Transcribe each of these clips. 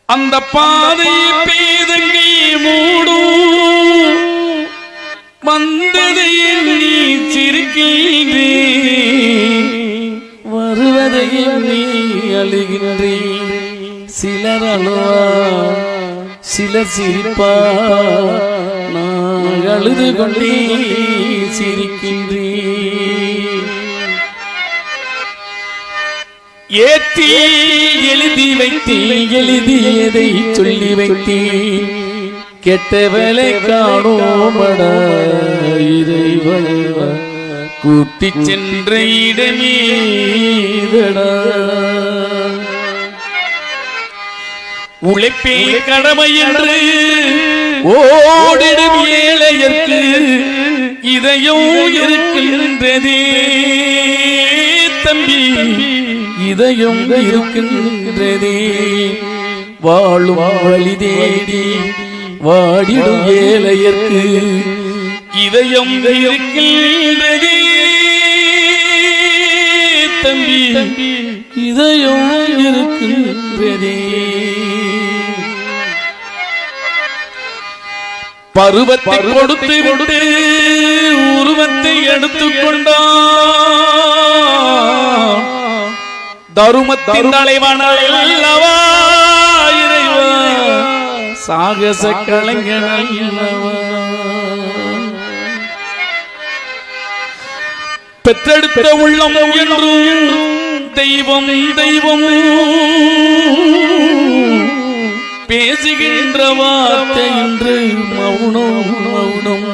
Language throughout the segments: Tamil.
அந்த பாதை பேதங்கை மூடும் வந்ததை நீ சிரிக்கின்றே வருவதை நீ அழுகின்றே சிலர் அழுவா சிலர் சிரிப்பா நான் அழுது கொண்டே சிரிக்கின்றே ஏத்தி எழுதி வைத்தே எழுதியதை சொல்லி வைத்தே கெட்டவளை காணோமட இறைவா கூட்டி சென்ற இடமேதடா உழைப்பே கடமை என்று ஓடிடும் ஏழையர்க்கு இதயம் இருக்கின்றதே தம்பி இதயம் இருக்கின்றதே வாழும் வழி தேடி வாடிடும் ஏழையர்க்கு இதயம் இருக்கின்றதே தம்பி இதயம் இருக்கின்றதே பருவத்தை கொடுத்து விட்டு உருவத்தை எடுத்துக்கொண்டான் தருமத்தின் தலைவன் அல்லவா இறைவா சாகச கலைஞன் அல்லவா பெற்றெடுத்த உள்ளம் என்றும் தெய்வம் தெய்வம் பேசுகின்ற வார்த்தை என்று மௌனம் மௌனம்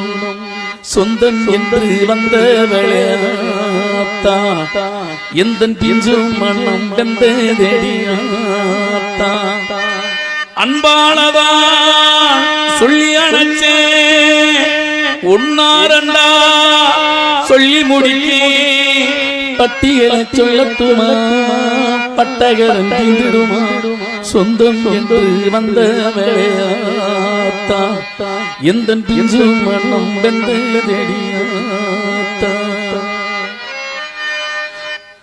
சொந்தம் என்று வந்த வேளையாத்தா எந்த பிஞ்சும் மனம் வெந்ததேடியாத்தா அன்பானதா சொல்லி அழைச்சே ஒன்னாரண்டா சொல்லி முடிக்கே பட்டியலை சொல்லத்துமா பட்டகரன் தீந்திடுமா சொந்தம் என்று வந்த வேளையாத்தா எந்த பிஞ்சு மனம் வெந்ததேடியாத்தா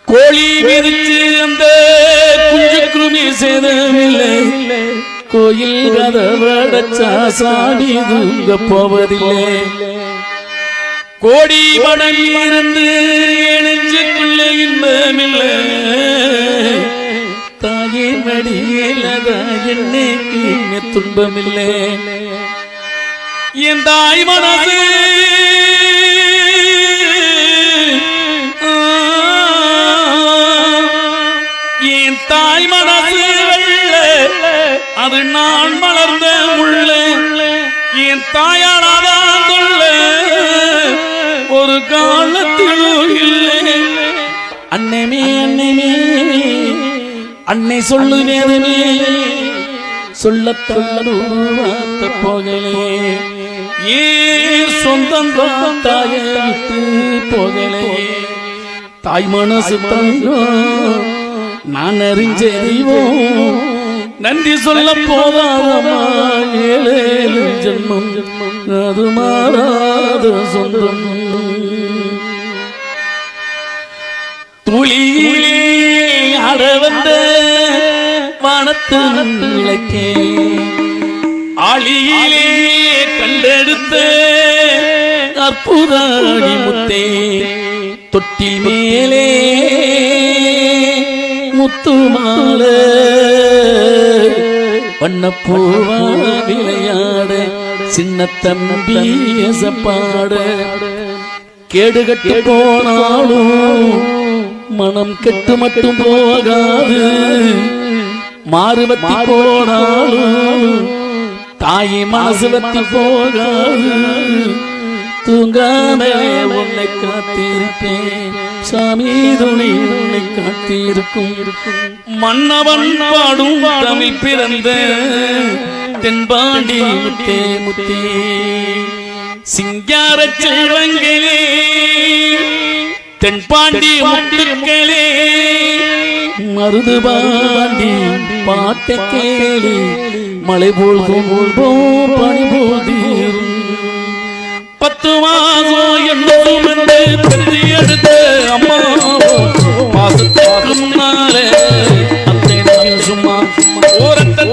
கோழி மிதிச்சு அந்த குஞ்சு குருமி சேதமில்லை கோயில் கதவடைச்சா சாமி தூங்க போவதில்லை கோடி மடம் இருந்து நெஞ்சுக்குள்ள இன்பமில்லை தாயின் மடியிலதா என்னைக்கு துன்பமில்லை என் தாய் மனது என் தாய் மனது அது நான் மலர்ந்த முள்ள என் தாயானாதான் சொல்ல ஒரு காலத்திலும் இல்லை அன்னைமே அன்னைமே அன்னை சொல்லு வேதமே சொல்லத்தாடு போகலே ஏ சொந்தம் தாய விட்டு போகலே தாய் மனசு தங்கம் நான் அறிஞ்சறிவோம் நன்றி சொல்ல போதாதமா ஏழேழு ஜென்மம் அது மாறாத சொந்தம் துளியிலே ஆட வந்த வானத்து விளக்கே ஆளியிலே கண்டெடுத்த அற்புதாடி முத்தே தொட்டி மேலே முத்துமால வண்ணப்பூவா விளையாட சின்ன தம்பி எசப்பாட கேடுகட்டு போனாலும் மனம் கெட்டு மட்டும் போகாது மாறுவத்தி போனாலும் தாய் மனசு வத்தி போகாது தூங்காமே உன்னை காத்திருப்பேன் சாமி துணி உன்னை காத்திருக்கும் மன்னவன் பாடும் தமிழ் பிறந்த தென்பாண்டி முத்தே முத்தே சிங்கார செல்வங்களே தென்பாண்டி முத்துக்களே மருது பாண்டி பாட்டை கேளி மலை போல் பனி போல் தீரும் 10 மாதம் என்னும் பெற்று எடுத்த அம்மா பாசத்துக்கு முன்னாலே அத்தை சும்மா ஓரத்தை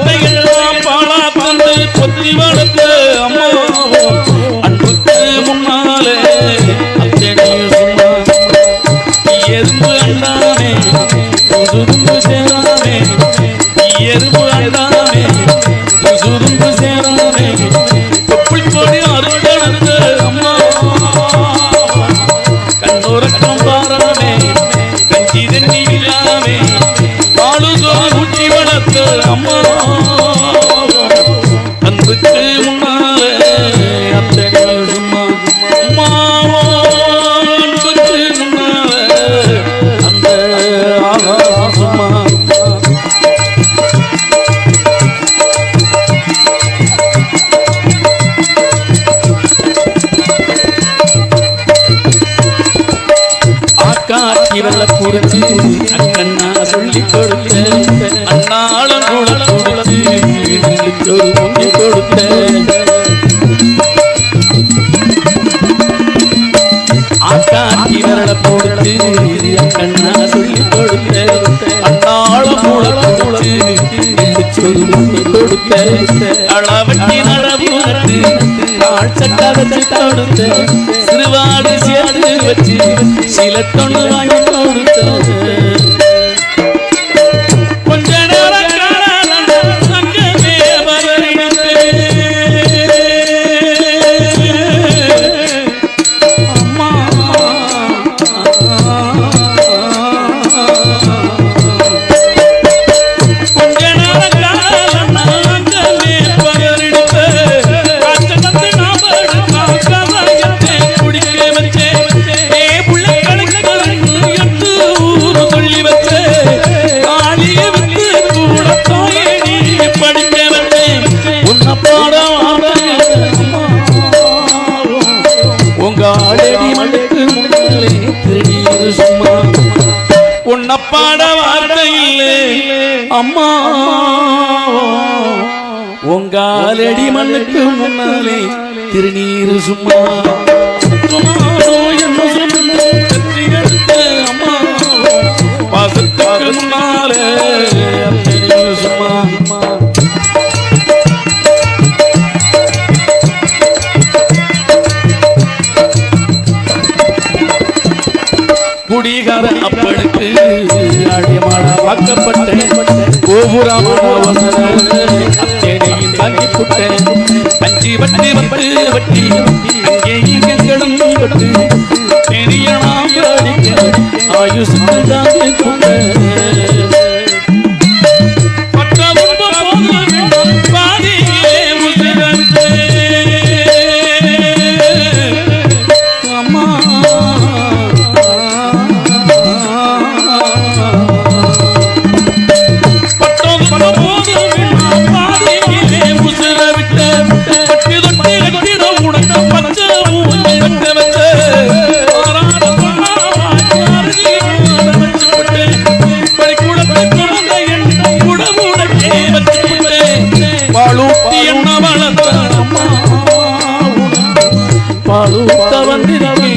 மஞ்சள் பொங்கி கொடுத்த ஆக்காட்டி விரல போடுத்து கண்ணா சொல்லி கொடுத்த அண்ணாளும் மூள கொடுத்து சொல்லி கொடுத்த அளவட்டி நடவு நட்டு ஆள் சட்டாத கொடுத்த சிறுவாடு சேர்த்து வச்சு சில தொண்ணு வாங்கி கொடுத்த கொஞ்ச நேரம் சங்கமே அம்மா கொஞ்ச நேரம் குடிக்க வச்சேன் உன்னப்பாட வார்த்தையில்லை அம்மா உங்காலடி மண்ணுக்கு முன்னாலே திருநீர் சும்மா அம்மா பாசத்துக்கு முன்னாலே சும்மா குடிகார அப்பனுக்கு ஆடியமாட வாக்கப்பட்டேன் கோபுராமேனையும் தாங்கி புட்டேன் அஞ்சி வட்டி வந்து வட்டி எங்களும் வட்டு தெரியலாம் அடிக்க ஆயுசு தாங்கி புட்டேன் பாலூட்ட வந்திருக்கே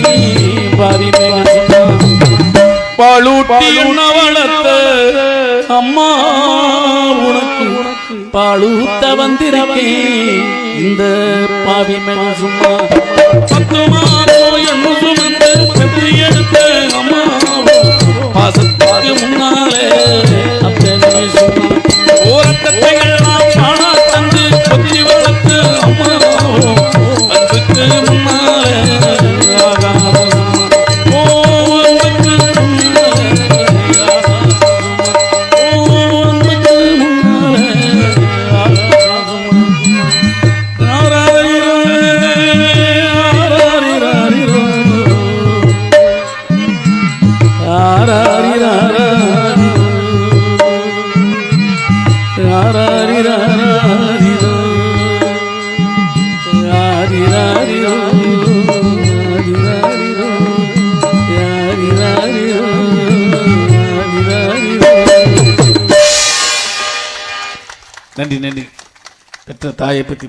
பாலூட்டி என்ன வளர்த்த அம்மா உனக்கு பாலூட்ட வந்திருக்கே இந்த பாவி மேல சும்மா என்ன சுமந்து பெற்று எடுத்த அம்மா பாசத்துக்கு முன்னாலே அப்பனே சும்மா ஓரக்கத்தை எல்லாம் காணா தந்து கொத்தி வளர்த்து அம்மா அன்புக்கு முன்னாலே நன்றி நன்றி பெற்ற தாயை பற்றி